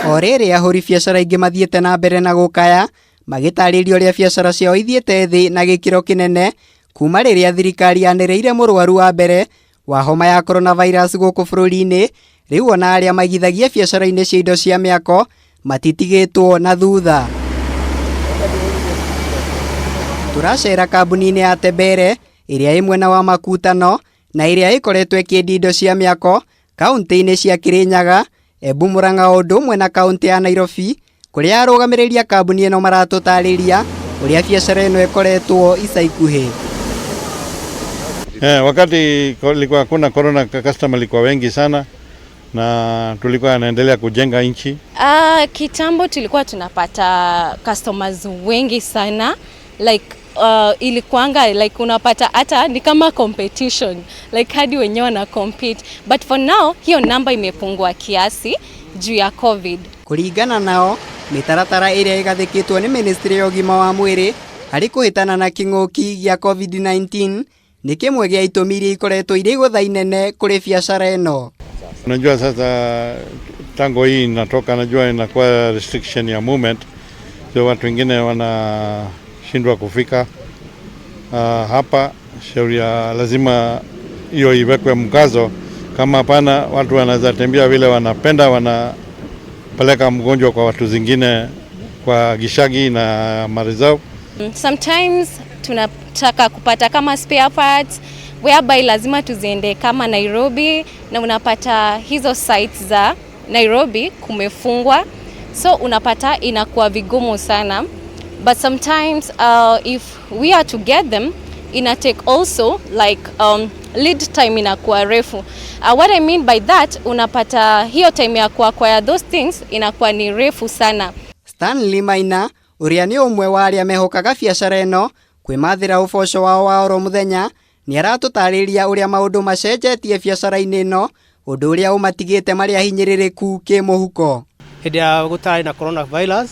O rĩrĩ ahũri biacara ingĩ mathiĩte na mbere na gũkaya magĩtarĩria ũrĩa biacara ciao ithiĩte thĩ na gĩkiro kinene kuuma rĩrĩa thirikari yaniriire murwaru wa mbere wa homa ya coronavirus gũkũ bururi-ini. Rĩu ona arĩa maigithagia biacara-inĩ cia indo cia miako matitigĩtwo na thutha. Turacera kambuni-inĩ ya mbere ĩrĩa ĩ mwena wa makutano na ĩrĩa ĩkoretwo ĩkĩendia indo cia miako kaunti-inĩ cia Kirinyaga, Embu, Murang'a o ũndũ ũmwe na kaunti ya Nairobi, kũrĩa arũgamĩrĩri a kambuni ĩno maratũtarĩria ũrĩa biacara ĩno ĩkoretwo ica ikuhĩ. Wakati kulikuwa kuna corona, customer walikuwa wengi sana na tulikuwa naendelea kujenga nchi. Kitambo tulikuwa tunapata customers wengi sana, like ilikuanga like unapata hata ni kama competition, like hadi wenyewe wana compete, but for now hiyo namba imepungua kiasi juu ya COVID. Kuringana nao, mitaratara ĩrĩa ĩgathĩkĩtwo nĩ ministry ya ũgima wa mwĩrĩ harĩ kũhĩtana na kĩng'ũki gĩa COVID-19 nĩ kĩmwe gĩa itũmi iria ikoretwo irĩ igũtha inene kũrĩ biacara ĩno. Unajua sasa tango hii inatoka, najua inakuwa restriction ya movement, so watu wengine wanashindwa kufika hapa. Sheria lazima hiyo iwekwe mkazo, kama hapana watu wanaweza tembea vile wanapenda, wanapeleka mgonjwa kwa watu zingine kwa gishagi na marizao. Sometimes tunataka kupata kama spare parts whereby lazima tuziende kama Nairobi, na unapata hizo sites za Nairobi kumefungwa, so unapata inakuwa vigumu sana. But sometimes if we are to get them, ina take also like lead time inakuwa refu. What I mean by that, unapata hiyo time ya kwa those things inakuwa ni refu sana. Stanley Maina ũrĩa nĩ ũmwe wa arĩa mehokaga biacara ĩno kwĩmathĩra ũboco wao wa oro mũthenya, nĩ aratũtarĩria ũrĩa maũndũ macenjetie biacara-inĩ ĩno, ũndũ ũrĩa ũmatigĩte marĩ ahinyĩrĩrĩku kĩmũhuko. Hĩndĩ ya gũtarĩ na coronavirus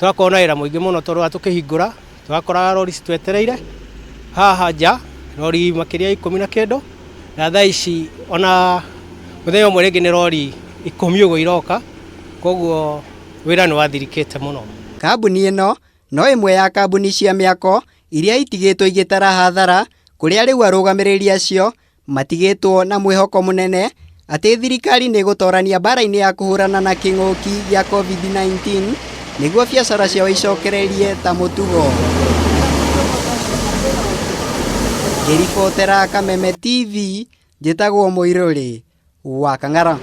twakorwo na wĩra mũingĩ mũno tondũ tũkĩhingũra twakoraga rori citwetereire haha nja, rori makĩria 10 na kĩndũ, na thaa ici ona mũthenya ũmwe rĩngĩ nĩ rori 10 ũguo iroka, koguo wĩra nĩ wathirikĩte mũno. Kambuni ĩno no ĩmwe ya kambuni cia miako iria itigĩtwo igĩtara hathara, kũrĩa rĩu arũgamĩrĩri acio matigĩtwo na mwĩhoko mũnene atĩ thirikari nĩ gũtorania mbara-inĩ ya kũhũrana na kĩng'ũki gĩa COVID-19 nĩguo biacara ciao icokererie ta mũtugo. Ngĩribotera Kameme TV, njĩtagwo Mũirũrĩ wa Kang'ara.